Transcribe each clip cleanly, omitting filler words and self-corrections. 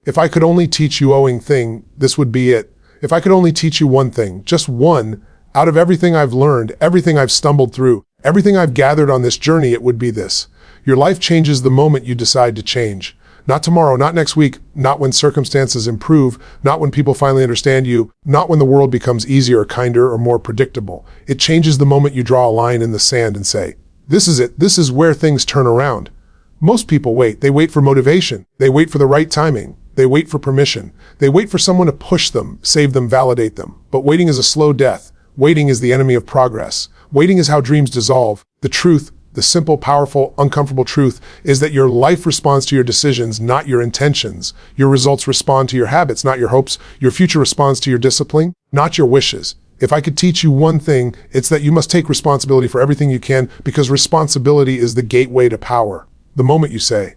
If I could only teach you owing thing, this would be it. If I could only teach you one thing, just one, out of everything I've learned, everything I've stumbled through, everything I've gathered on this journey, it would be this. Your life changes the moment you decide to change. Not tomorrow, not next week, not when circumstances improve, not when people finally understand you, not when the world becomes easier or kinder or more predictable. It changes the moment you draw a line in the sand and say, this is it, this is where things turn around. Most people wait. They wait for motivation. They wait for the right timing. They wait for permission. They wait for someone to push them, save them, validate them. But waiting is a slow death. Waiting is the enemy of progress. Waiting is how dreams dissolve. The truth, the simple, powerful, uncomfortable truth, is that your life responds to your decisions, not your intentions. Your results respond to your habits, not your hopes. Your future responds to your discipline, not your wishes. If I could teach you one thing, it's that you must take responsibility for everything you can, because responsibility is the gateway to power. The moment you say,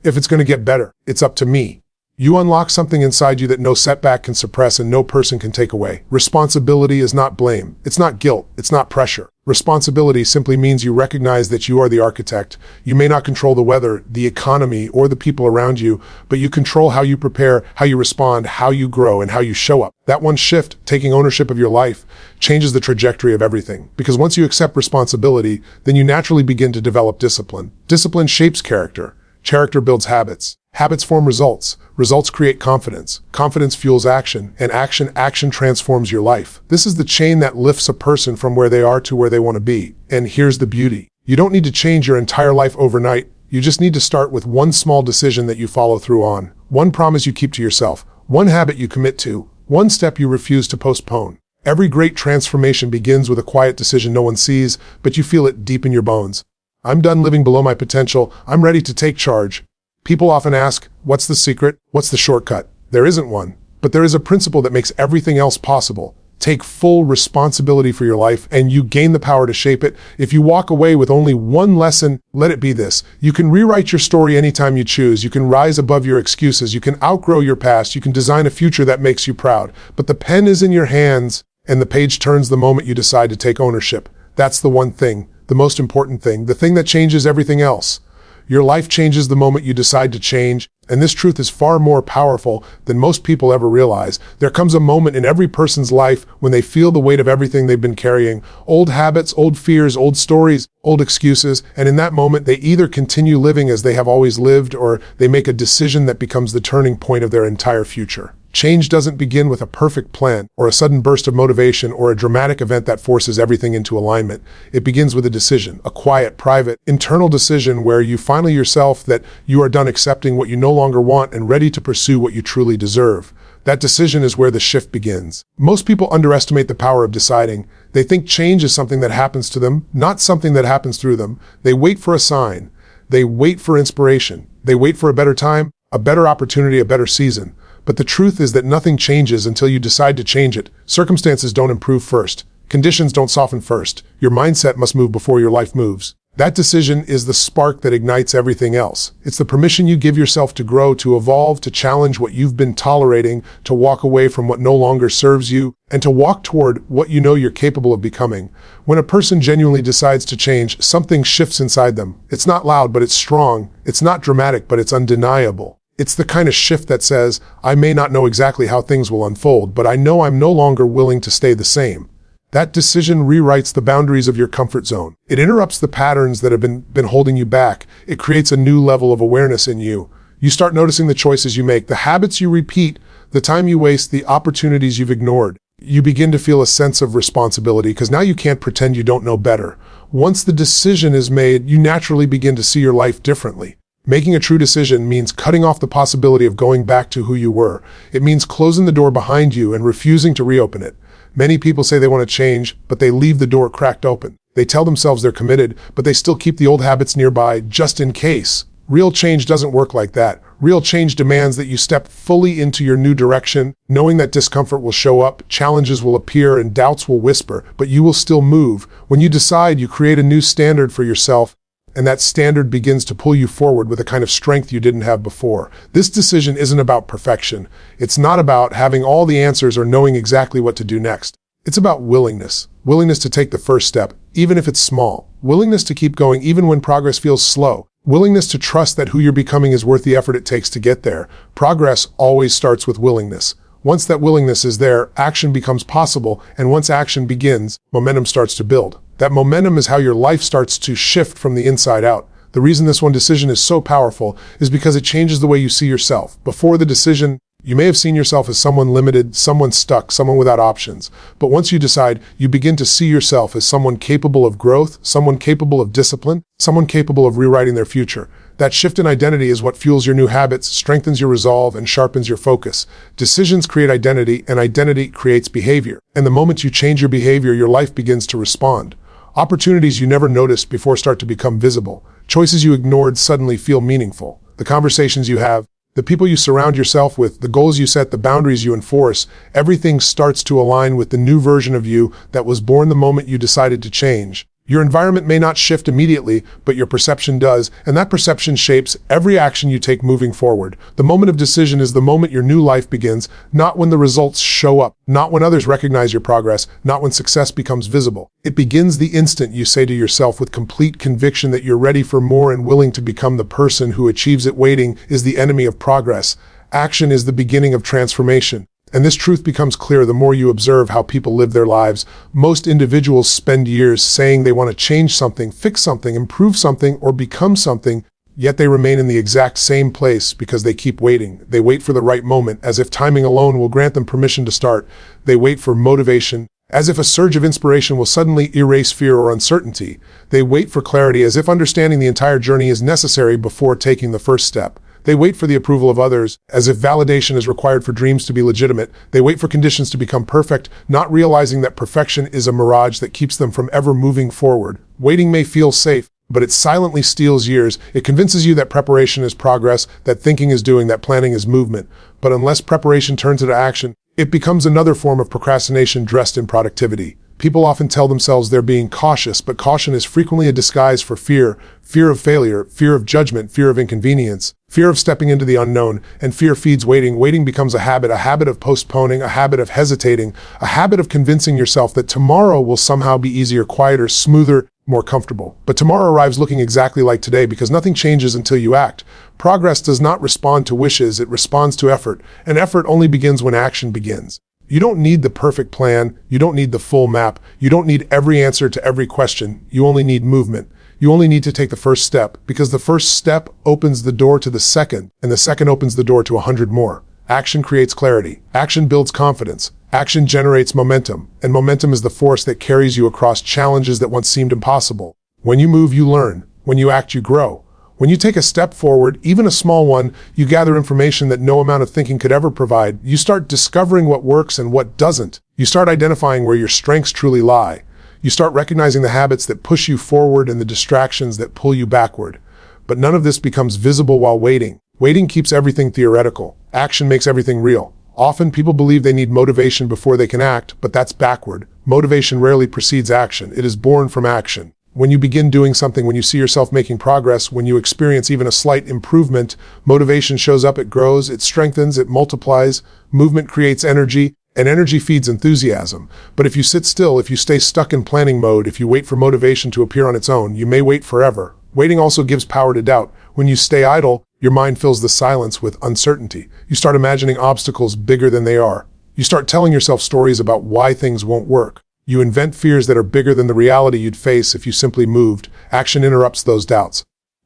if it's going to get better, it's up to me, you unlock something inside you that no setback can suppress and no person can take away. Responsibility is not blame. It's not guilt. It's not pressure. Responsibility simply means you recognize that you are the architect. You may not control the weather, the economy, or the people around you, but you control how you prepare, how you respond, how you grow, and how you show up. That one shift, taking ownership of your life, changes the trajectory of everything. Because once you accept responsibility, then you naturally begin to develop discipline. Discipline shapes character. Character builds habits. Habits form results. Results create confidence. Confidence fuels action, and action transforms your life. This is the chain that lifts a person from where they are to where they want to be. And here's the beauty. You don't need to change your entire life overnight. You just need to start with one small decision that you follow through on. One promise you keep to yourself. One habit you commit to. One step you refuse to postpone. Every great transformation begins with a quiet decision no one sees, but you feel it deep in your bones. I'm done living below my potential. I'm ready to take charge. People often ask, what's the secret? What's the shortcut? There isn't one, but there is a principle that makes everything else possible. Take full responsibility for your life, and you gain the power to shape it. If you walk away with only one lesson, let it be this. You can rewrite your story anytime you choose. You can rise above your excuses. You can outgrow your past. You can design a future that makes you proud. But the pen is in your hands, and the page turns the moment you decide to take ownership. That's the one thing, the most important thing, the thing that changes everything else. Your life changes the moment you decide to change, and this truth is far more powerful than most people ever realize. There comes a moment in every person's life when they feel the weight of everything they've been carrying, old habits, old fears, old stories, old excuses, and in that moment they either continue living as they have always lived or they make a decision that becomes the turning point of their entire future. Change doesn't begin with a perfect plan or a sudden burst of motivation or a dramatic event that forces everything into alignment. It begins with a decision, a quiet, private, internal decision where you finally yourself that you are done accepting what you no longer want and ready to pursue what you truly deserve. That decision is where the shift begins. Most people underestimate the power of deciding. They think change is something that happens to them, not something that happens through them. They wait for a sign. They wait for inspiration. They wait for a better time, a better opportunity, a better season. But the truth is that nothing changes until you decide to change it. Circumstances don't improve first. Conditions don't soften first. Your mindset must move before your life moves. That decision is the spark that ignites everything else. It's the permission you give yourself to grow, to evolve, to challenge what you've been tolerating, to walk away from what no longer serves you, and to walk toward what you know you're capable of becoming. When a person genuinely decides to change, something shifts inside them. It's not loud, but it's strong. It's not dramatic, but it's undeniable. It's the kind of shift that says, I may not know exactly how things will unfold, but I know I'm no longer willing to stay the same. That decision rewrites the boundaries of your comfort zone. It interrupts the patterns that have been holding you back. It creates a new level of awareness in you. You start noticing the choices you make, the habits you repeat, the time you waste, the opportunities you've ignored. You begin to feel a sense of responsibility because now you can't pretend you don't know better. Once the decision is made, you naturally begin to see your life differently. Making a true decision means cutting off the possibility of going back to who you were. It means closing the door behind you and refusing to reopen it. Many people say they want to change, but they leave the door cracked open. They tell themselves they're committed, but they still keep the old habits nearby just in case. Real change doesn't work like that. Real change demands that you step fully into your new direction, knowing that discomfort will show up, challenges will appear, and doubts will whisper, but you will still move. When you decide, you create a new standard for yourself, and that standard begins to pull you forward with a kind of strength you didn't have before. This decision isn't about perfection. It's not about having all the answers or knowing exactly what to do next. It's about willingness. Willingness to take the first step, even if it's small. Willingness to keep going even when progress feels slow. Willingness to trust that who you're becoming is worth the effort it takes to get there. Progress always starts with willingness. Once that willingness is there, action becomes possible, and once action begins, momentum starts to build. That momentum is how your life starts to shift from the inside out. The reason this one decision is so powerful is because it changes the way you see yourself. Before the decision, you may have seen yourself as someone limited, someone stuck, someone without options. But once you decide, you begin to see yourself as someone capable of growth, someone capable of discipline, someone capable of rewriting their future. That shift in identity is what fuels your new habits, strengthens your resolve, and sharpens your focus. Decisions create identity, and identity creates behavior. And the moment you change your behavior, your life begins to respond. Opportunities you never noticed before start to become visible. Choices you ignored suddenly feel meaningful. The conversations you have, the people you surround yourself with, the goals you set, the boundaries you enforce, everything starts to align with the new version of you that was born the moment you decided to change. Your environment may not shift immediately, but your perception does, and that perception shapes every action you take moving forward. The moment of decision is the moment your new life begins, not when the results show up, not when others recognize your progress, not when success becomes visible. It begins the instant you say to yourself with complete conviction that you're ready for more and willing to become the person who achieves it. Waiting is the enemy of progress. Action is the beginning of transformation. And this truth becomes clear the more you observe how people live their lives. Most individuals spend years saying they want to change something, fix something, improve something, or become something, yet they remain in the exact same place because they keep waiting. They wait for the right moment, as if timing alone will grant them permission to start. They wait for motivation, as if a surge of inspiration will suddenly erase fear or uncertainty. They wait for clarity, as if understanding the entire journey is necessary before taking the first step. They wait for the approval of others, as if validation is required for dreams to be legitimate. They wait for conditions to become perfect, not realizing that perfection is a mirage that keeps them from ever moving forward. Waiting may feel safe, but it silently steals years. It convinces you that preparation is progress, that thinking is doing, that planning is movement. But unless preparation turns into action, it becomes another form of procrastination dressed in productivity. People often tell themselves they're being cautious, but caution is frequently a disguise for fear. Fear of failure, fear of judgment, fear of inconvenience, fear of stepping into the unknown, and fear feeds waiting. Waiting becomes a habit of postponing, a habit of hesitating, a habit of convincing yourself that tomorrow will somehow be easier, quieter, smoother, more comfortable. But tomorrow arrives looking exactly like today because nothing changes until you act. Progress does not respond to wishes, it responds to effort, and effort only begins when action begins. You don't need the perfect plan, you don't need the full map, you don't need every answer to every question, you only need movement. You only need to take the first step, because the first step opens the door to the second, and the second opens the door to 100 more. Action creates clarity, action builds confidence, action generates momentum, and momentum is the force that carries you across challenges that once seemed impossible. When you move, you learn. When you act, you grow. When you take a step forward, even a small one, you gather information that no amount of thinking could ever provide. You start discovering what works and what doesn't. You start identifying where your strengths truly lie. You start recognizing the habits that push you forward and the distractions that pull you backward. But none of this becomes visible while waiting. Waiting keeps everything theoretical. Action makes everything real. Often people believe they need motivation before they can act, but that's backward. Motivation rarely precedes action. It is born from action. When you begin doing something, when you see yourself making progress, when you experience even a slight improvement, motivation shows up, it grows, it strengthens, it multiplies. Movement creates energy, and energy feeds enthusiasm. But if you sit still, if you stay stuck in planning mode, if you wait for motivation to appear on its own, you may wait forever. Waiting also gives power to doubt. When you stay idle, your mind fills the silence with uncertainty. You start imagining obstacles bigger than they are. You start telling yourself stories about why things won't work. You invent fears that are bigger than the reality you'd face if you simply moved. Action interrupts those doubts.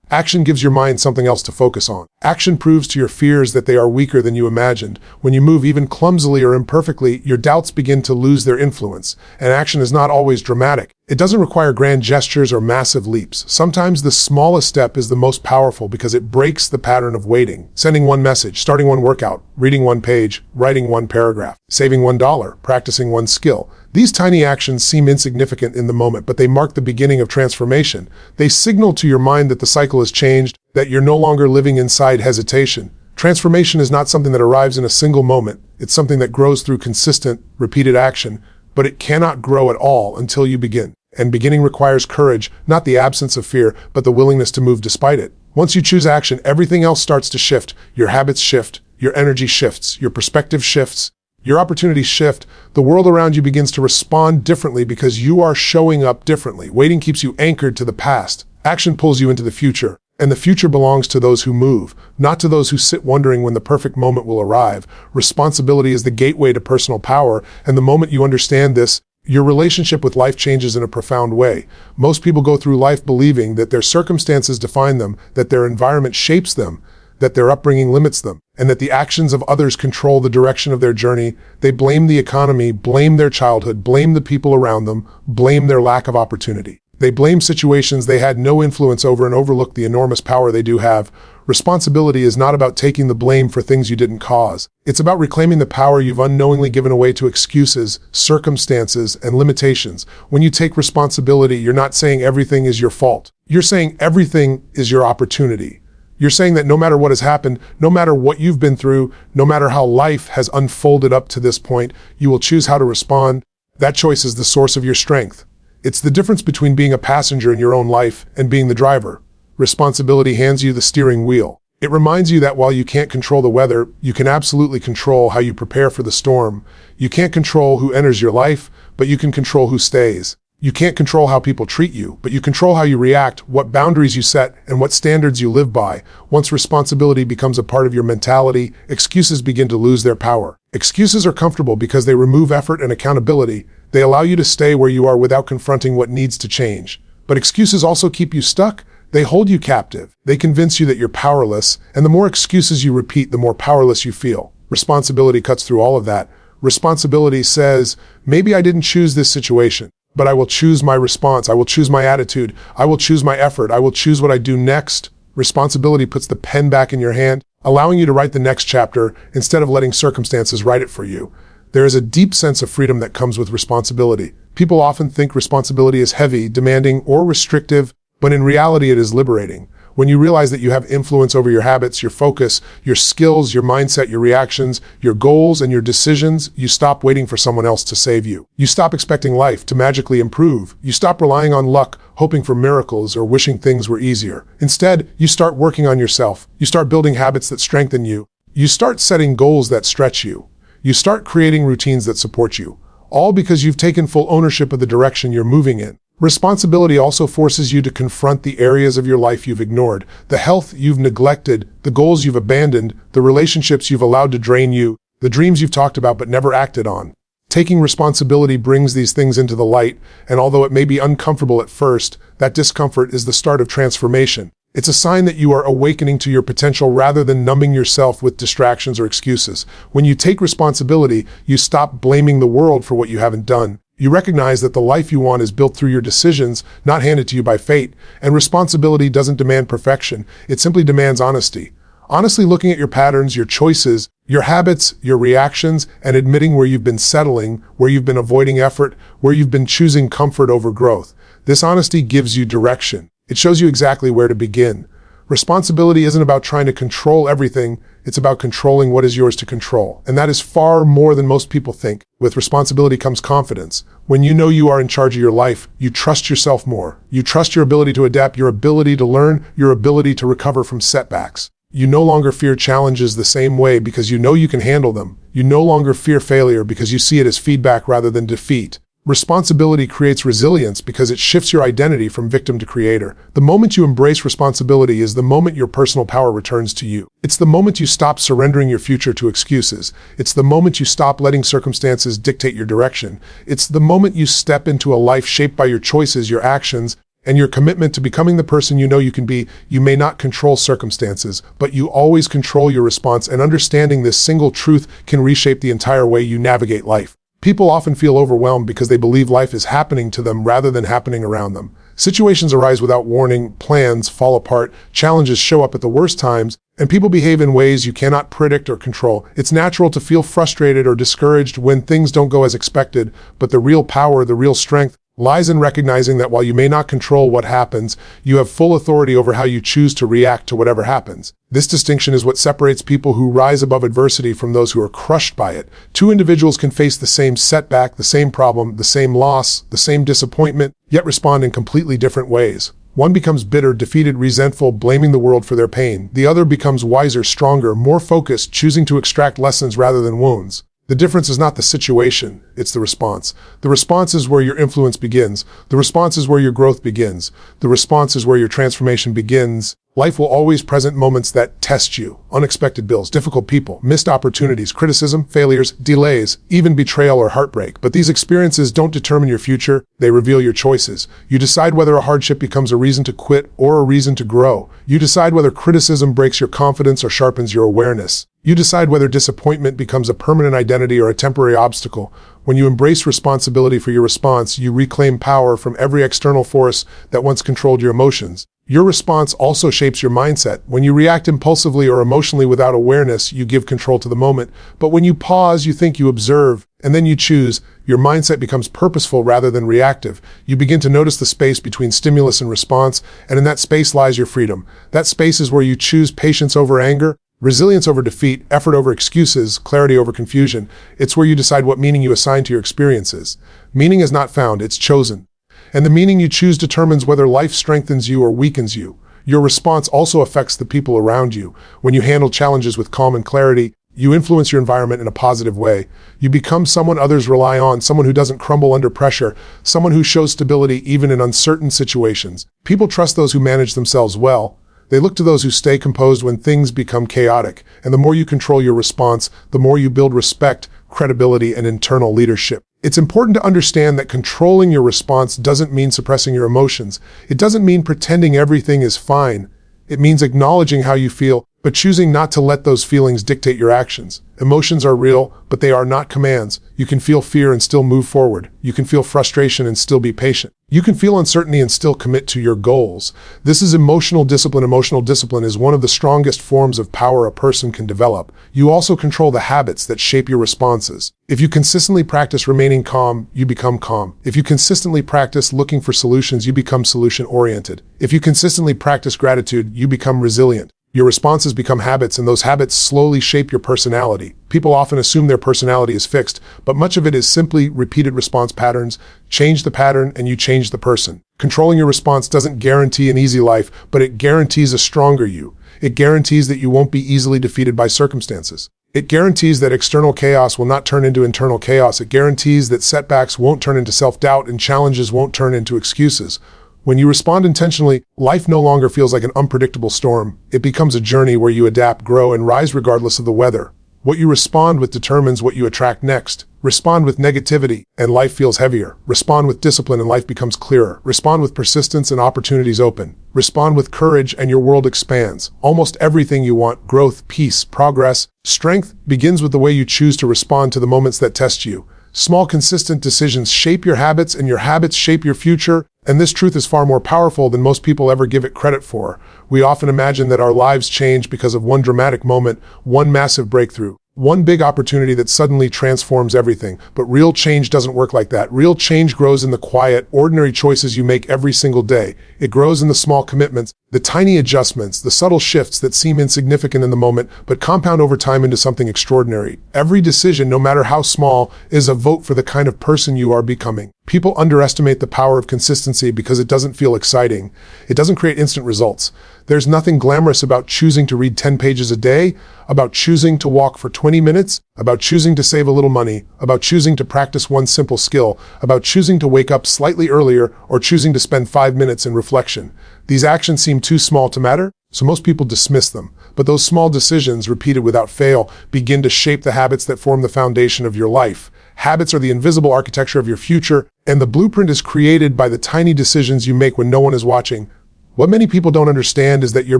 Action gives your mind something else to focus on. Action proves to your fears that they are weaker than you imagined. When you move even clumsily or imperfectly, your doubts begin to lose their influence. And action is not always dramatic. It doesn't require grand gestures or massive leaps. Sometimes the smallest step is the most powerful because it breaks the pattern of waiting. Sending one message, starting one workout, reading one page, writing one paragraph, saving $1, practicing one skill. These tiny actions seem insignificant in the moment, but they mark the beginning of transformation. They signal to your mind that the cycle has changed, that you're no longer living inside hesitation. Transformation is not something that arrives in a single moment. It's something that grows through consistent, repeated action, but it cannot grow at all until you begin. And beginning requires courage, not the absence of fear, but the willingness to move despite it. Once you choose action, everything else starts to shift. Your habits shift, your energy shifts, your perspective shifts, your opportunities shift. The world around you begins to respond differently because you are showing up differently. Waiting keeps you anchored to the past. Action pulls you into the future. And the future belongs to those who move, not to those who sit wondering when the perfect moment will arrive. Responsibility is the gateway to personal power, and the moment you understand this, your relationship with life changes in a profound way. Most people go through life believing that their circumstances define them, that their environment shapes them, that their upbringing limits them, and that the actions of others control the direction of their journey. They blame the economy, blame their childhood, blame the people around them, blame their lack of opportunity. They blame situations they had no influence over and overlook the enormous power they do have. Responsibility is not about taking the blame for things you didn't cause. It's about reclaiming the power you've unknowingly given away to excuses, circumstances, and limitations. When you take responsibility, you're not saying everything is your fault. You're saying everything is your opportunity. You're saying that no matter what has happened, no matter what you've been through, no matter how life has unfolded up to this point, you will choose how to respond. That choice is the source of your strength. It's the difference between being a passenger in your own life and being the driver. Responsibility hands you the steering wheel. It reminds you that while you can't control the weather, you can absolutely control how you prepare for the storm. You can't control who enters your life, but you can control who stays. You can't control how people treat you, but you control how you react, what boundaries you set, and what standards you live by. Once responsibility becomes a part of your mentality, excuses begin to lose their power. Excuses are comfortable because they remove effort and accountability. They allow you to stay where you are without confronting what needs to change. But excuses also keep you stuck. They hold you captive. They convince you that you're powerless, and the more excuses you repeat, the more powerless you feel. Responsibility cuts through all of that. Responsibility says, maybe I didn't choose this situation, but I will choose my response. I will choose my attitude. I will choose my effort. I will choose what I do next. Responsibility puts the pen back in your hand, allowing you to write the next chapter instead of letting circumstances write it for you. There is a deep sense of freedom that comes with responsibility. People often think responsibility is heavy, demanding, or restrictive, but in reality it is liberating. When you realize that you have influence over your habits, your focus, your skills, your mindset, your reactions, your goals, and your decisions, you stop waiting for someone else to save you. You stop expecting life to magically improve. You stop relying on luck, hoping for miracles, or wishing things were easier. Instead, you start working on yourself. You start building habits that strengthen you. You start setting goals that stretch you. You start creating routines that support you, all because you've taken full ownership of the direction you're moving in. Responsibility also forces you to confront the areas of your life you've ignored, the health you've neglected, the goals you've abandoned, the relationships you've allowed to drain you, the dreams you've talked about but never acted on. Taking responsibility brings these things into the light, and although it may be uncomfortable at first, that discomfort is the start of transformation. It's a sign that you are awakening to your potential rather than numbing yourself with distractions or excuses. When you take responsibility, you stop blaming the world for what you haven't done. You recognize that the life you want is built through your decisions, not handed to you by fate. And responsibility doesn't demand perfection. It simply demands honesty. Honestly looking at your patterns, your choices, your habits, your reactions, and admitting where you've been settling, where you've been avoiding effort, where you've been choosing comfort over growth. This honesty gives you direction. It shows you exactly where to begin. Responsibility isn't about trying to control everything, it's about controlling what is yours to control. And that is far more than most people think. With responsibility comes confidence. When you know you are in charge of your life, you trust yourself more. You trust your ability to adapt, your ability to learn, your ability to recover from setbacks. You no longer fear challenges the same way because you know you can handle them. You no longer fear failure because you see it as feedback rather than defeat. Responsibility creates resilience because it shifts your identity from victim to creator. The moment you embrace responsibility is the moment your personal power returns to you. It's the moment you stop surrendering your future to excuses. It's the moment you stop letting circumstances dictate your direction. It's the moment you step into a life shaped by your choices, your actions, and your commitment to becoming the person you know you can be. You may not control circumstances, but you always control your response, and understanding this single truth can reshape the entire way you navigate life. People often feel overwhelmed because they believe life is happening to them rather than happening around them. Situations arise without warning, plans fall apart, challenges show up at the worst times, and people behave in ways you cannot predict or control. It's natural to feel frustrated or discouraged when things don't go as expected, but the real power, the real strength, lies in recognizing that while you may not control what happens, you have full authority over how you choose to react to whatever happens. This distinction is what separates people who rise above adversity from those who are crushed by it. Two individuals can face the same setback, the same problem, the same loss, the same disappointment, yet respond in completely different ways. One becomes bitter, defeated, resentful, blaming the world for their pain. The other becomes wiser, stronger, more focused, choosing to extract lessons rather than wounds. The difference is not the situation, it's the response. The response is where your influence begins. The response is where your growth begins. The response is where your transformation begins. Life will always present moments that test you. Unexpected bills, difficult people, missed opportunities, criticism, failures, delays, even betrayal or heartbreak. But these experiences don't determine your future, they reveal your choices. You decide whether a hardship becomes a reason to quit or a reason to grow. You decide whether criticism breaks your confidence or sharpens your awareness. You decide whether disappointment becomes a permanent identity or a temporary obstacle. When you embrace responsibility for your response, you reclaim power from every external force that once controlled your emotions. Your response also shapes your mindset. When you react impulsively or emotionally without awareness, you give control to the moment. But when you pause, you think, you observe, and then you choose, your mindset becomes purposeful rather than reactive. You begin to notice the space between stimulus and response, and in that space lies your freedom. That space is where you choose patience over anger, resilience over defeat, effort over excuses, clarity over confusion. It's where you decide what meaning you assign to your experiences. Meaning is not found, it's chosen. And the meaning you choose determines whether life strengthens you or weakens you. Your response also affects the people around you. When you handle challenges with calm and clarity, you influence your environment in a positive way. You become someone others rely on, someone who doesn't crumble under pressure, someone who shows stability even in uncertain situations. People trust those who manage themselves well. They look to those who stay composed when things become chaotic. And the more you control your response, the more you build respect, credibility, and internal leadership. It's important to understand that controlling your response doesn't mean suppressing your emotions. It doesn't mean pretending everything is fine. It means acknowledging how you feel, but choosing not to let those feelings dictate your actions. Emotions are real, but they are not commands. You can feel fear and still move forward. You can feel frustration and still be patient. You can feel uncertainty and still commit to your goals. This is emotional discipline. Emotional discipline is one of the strongest forms of power a person can develop. You also control the habits that shape your responses. If you consistently practice remaining calm, you become calm. If you consistently practice looking for solutions, you become solution-oriented. If you consistently practice gratitude, you become resilient. Your responses become habits, and those habits slowly shape your personality. People often assume their personality is fixed, but much of it is simply repeated response patterns. Change the pattern, and you change the person. Controlling your response doesn't guarantee an easy life, but it guarantees a stronger you. It guarantees that you won't be easily defeated by circumstances. It guarantees that external chaos will not turn into internal chaos. It guarantees that setbacks won't turn into self-doubt and challenges won't turn into excuses. When you respond intentionally, life no longer feels like an unpredictable storm. It becomes a journey where you adapt, grow, and rise regardless of the weather. What you respond with determines what you attract next. Respond with negativity, and life feels heavier. Respond with discipline, and life becomes clearer. Respond with persistence, and opportunities open. Respond with courage, and your world expands. Almost everything you want, growth, peace, progress, strength, begins with the way you choose to respond to the moments that test you. Small, consistent decisions shape your habits, and your habits shape your future. And this truth is far more powerful than most people ever give it credit for. We often imagine that our lives change because of one dramatic moment, one massive breakthrough, one big opportunity that suddenly transforms everything. But real change doesn't work like that. Real change grows in the quiet, ordinary choices you make every single day. It grows in the small commitments, the tiny adjustments, the subtle shifts that seem insignificant in the moment, but compound over time into something extraordinary. Every decision, no matter how small, is a vote for the kind of person you are becoming. People underestimate the power of consistency because it doesn't feel exciting. It doesn't create instant results. There's nothing glamorous about choosing to read 10 pages a day, about choosing to walk for 20 minutes, about choosing to save a little money, about choosing to practice one simple skill, about choosing to wake up slightly earlier, or choosing to spend 5 minutes in reflection. These actions seem too small to matter, so most people dismiss them. But those small decisions, repeated without fail, begin to shape the habits that form the foundation of your life. Habits are the invisible architecture of your future, and the blueprint is created by the tiny decisions you make when no one is watching. What many people don't understand is that your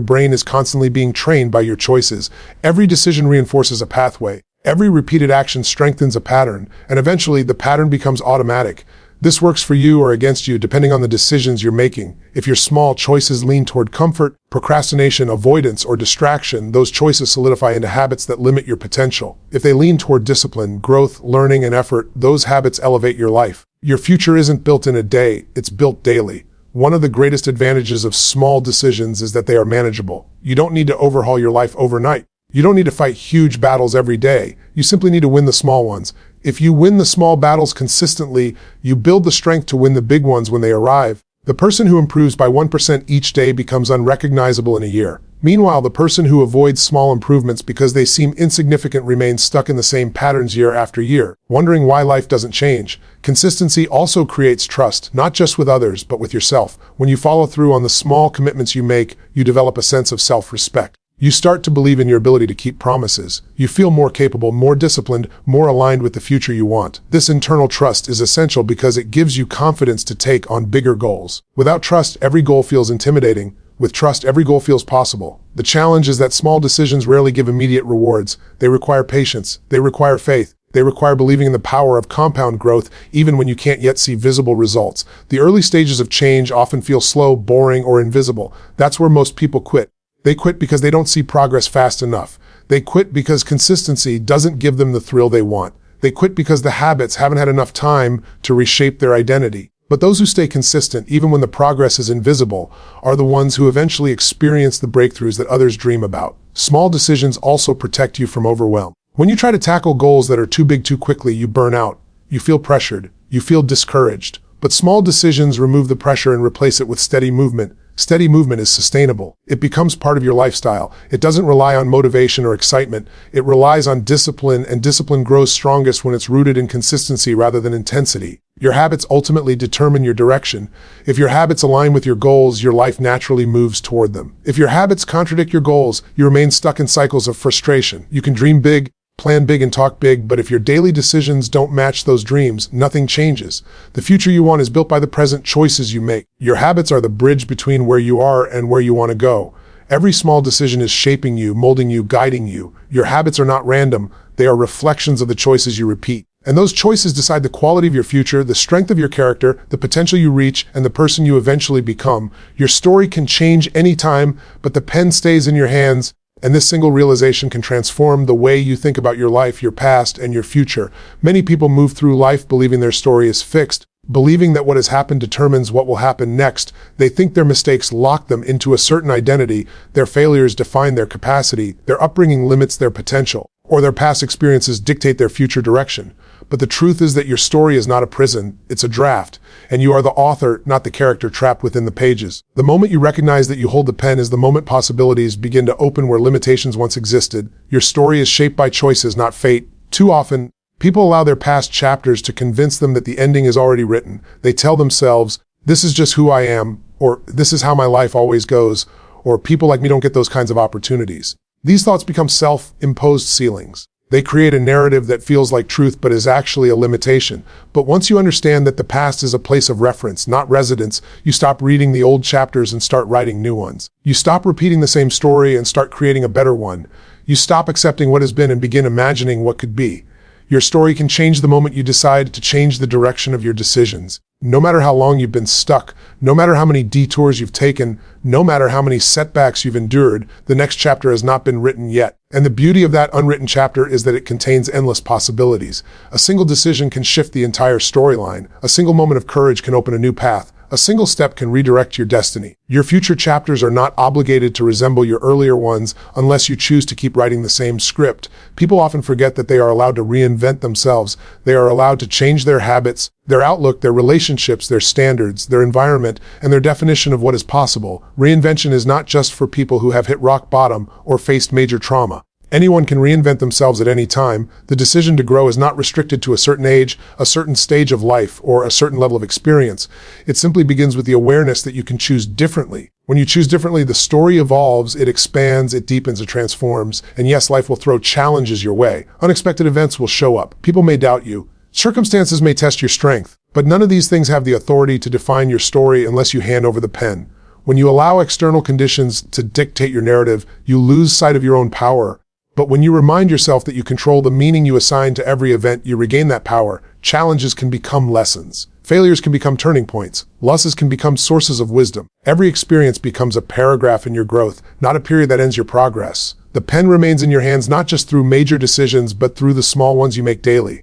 brain is constantly being trained by your choices. Every decision reinforces a pathway. Every repeated action strengthens a pattern, and eventually the pattern becomes automatic. This works for you or against you depending on the decisions you're making. If your small choices lean toward comfort, procrastination, avoidance, or distraction, those choices solidify into habits that limit your potential. If they lean toward discipline, growth, learning, and effort, those habits elevate your life. Your future isn't built in a day, it's built daily. One of the greatest advantages of small decisions is that they are manageable. You don't need to overhaul your life overnight. You don't need to fight huge battles every day. You simply need to win the small ones. If you win the small battles consistently, you build the strength to win the big ones when they arrive. The person who improves by 1% each day becomes unrecognizable in a year. Meanwhile, the person who avoids small improvements because they seem insignificant remains stuck in the same patterns year after year, wondering why life doesn't change. Consistency also creates trust, not just with others, but with yourself. When you follow through on the small commitments you make, you develop a sense of self-respect. You start to believe in your ability to keep promises. You feel more capable, more disciplined, more aligned with the future you want. This internal trust is essential because it gives you confidence to take on bigger goals. Without trust, every goal feels intimidating. With trust, every goal feels possible. The challenge is that small decisions rarely give immediate rewards. They require patience. They require faith. They require believing in the power of compound growth, even when you can't yet see visible results. The early stages of change often feel slow, boring, or invisible. That's where most people quit. They quit because they don't see progress fast enough. They quit because consistency doesn't give them the thrill they want. They quit because the habits haven't had enough time to reshape their identity. But those who stay consistent, even when the progress is invisible, are the ones who eventually experience the breakthroughs that others dream about. Small decisions also protect you from overwhelm. When you try to tackle goals that are too big too quickly, you burn out. You feel pressured. You feel discouraged. But small decisions remove the pressure and replace it with steady movement. Steady movement is sustainable. It becomes part of your lifestyle. It doesn't rely on motivation or excitement. It relies on discipline, and discipline grows strongest when it's rooted in consistency rather than intensity. Your habits ultimately determine your direction. If your habits align with your goals, your life naturally moves toward them. If your habits contradict your goals, you remain stuck in cycles of frustration. You can dream big, plan big, and talk big, but if your daily decisions don't match those dreams, nothing changes. The future you want is built by the present choices you make. Your habits are the bridge between where you are and where you want to go. Every small decision is shaping you, molding you, guiding you. Your habits are not random. They are reflections of the choices you repeat. And those choices decide the quality of your future, the strength of your character, the potential you reach, and the person you eventually become. Your story can change anytime, but the pen stays in your hands. And this single realization can transform the way you think about your life, your past, and your future. Many people move through life believing their story is fixed, believing that what has happened determines what will happen next. They think their mistakes lock them into a certain identity, their failures define their capacity, their upbringing limits their potential, or their past experiences dictate their future direction. But the truth is that your story is not a prison, it's a draft, and you are the author, not the character trapped within the pages. The moment you recognize that you hold the pen is the moment possibilities begin to open where limitations once existed. Your story is shaped by choices, not fate. Too often, people allow their past chapters to convince them that the ending is already written. They tell themselves, this is just who I am, or this is how my life always goes, or people like me don't get those kinds of opportunities. These thoughts become self-imposed ceilings. They create a narrative that feels like truth but is actually a limitation. But once you understand that the past is a place of reference, not residence, you stop reading the old chapters and start writing new ones. You stop repeating the same story and start creating a better one. You stop accepting what has been and begin imagining what could be. Your story can change the moment you decide to change the direction of your decisions. No matter how long you've been stuck, no matter how many detours you've taken, no matter how many setbacks you've endured, the next chapter has not been written yet. And the beauty of that unwritten chapter is that it contains endless possibilities. A single decision can shift the entire storyline. A single moment of courage can open a new path. A single step can redirect your destiny. Your future chapters are not obligated to resemble your earlier ones unless you choose to keep writing the same script. People often forget that they are allowed to reinvent themselves. They are allowed to change their habits, their outlook, their relationships, their standards, their environment, and their definition of what is possible. Reinvention is not just for people who have hit rock bottom or faced major trauma. Anyone can reinvent themselves at any time. The decision to grow is not restricted to a certain age, a certain stage of life, or a certain level of experience. It simply begins with the awareness that you can choose differently. When you choose differently, the story evolves, it expands, it deepens, it transforms. And yes, life will throw challenges your way. Unexpected events will show up. People may doubt you. Circumstances may test your strength. But none of these things have the authority to define your story unless you hand over the pen. When you allow external conditions to dictate your narrative, you lose sight of your own power. But when you remind yourself that you control the meaning you assign to every event, you regain that power. Challenges can become lessons. Failures can become turning points. Losses can become sources of wisdom. Every experience becomes a paragraph in your growth, not a period that ends your progress. The pen remains in your hands not just through major decisions, but through the small ones you make daily.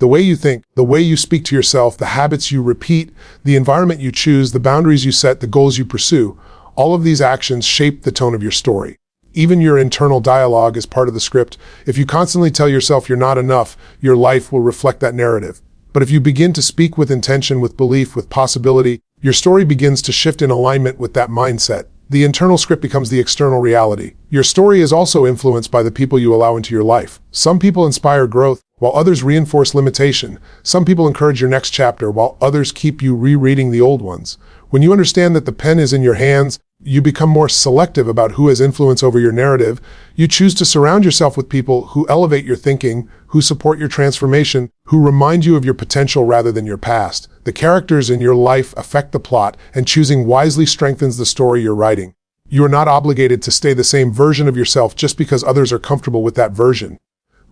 The way you think, the way you speak to yourself, the habits you repeat, the environment you choose, the boundaries you set, the goals you pursue, all of these actions shape the tone of your story. Even your internal dialogue is part of the script. If you constantly tell yourself you're not enough, your life will reflect that narrative. But if you begin to speak with intention, with belief, with possibility, your story begins to shift in alignment with that mindset. The internal script becomes the external reality. Your story is also influenced by the people you allow into your life. Some people inspire growth, while others reinforce limitation. Some people encourage your next chapter, while others keep you rereading the old ones. When you understand that the pen is in your hands, you become more selective about who has influence over your narrative. You choose to surround yourself with people who elevate your thinking, who support your transformation, who remind you of your potential rather than your past. The characters in your life affect the plot, and choosing wisely strengthens the story you're writing. You are not obligated to stay the same version of yourself just because others are comfortable with that version.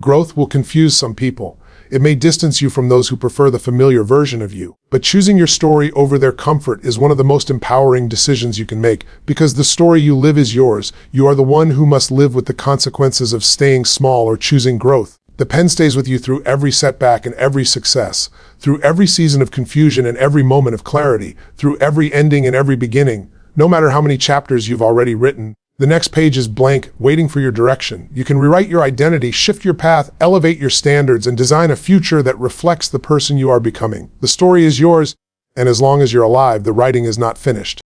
Growth will confuse some people. It may distance you from those who prefer the familiar version of you. But choosing your story over their comfort is one of the most empowering decisions you can make, because the story you live is yours. You are the one who must live with the consequences of staying small or choosing growth. The pen stays with you through every setback and every success, through every season of confusion and every moment of clarity, through every ending and every beginning. No matter how many chapters you've already written, the next page is blank, waiting for your direction. You can rewrite your identity, shift your path, elevate your standards, and design a future that reflects the person you are becoming. The story is yours, and as long as you're alive, the writing is not finished.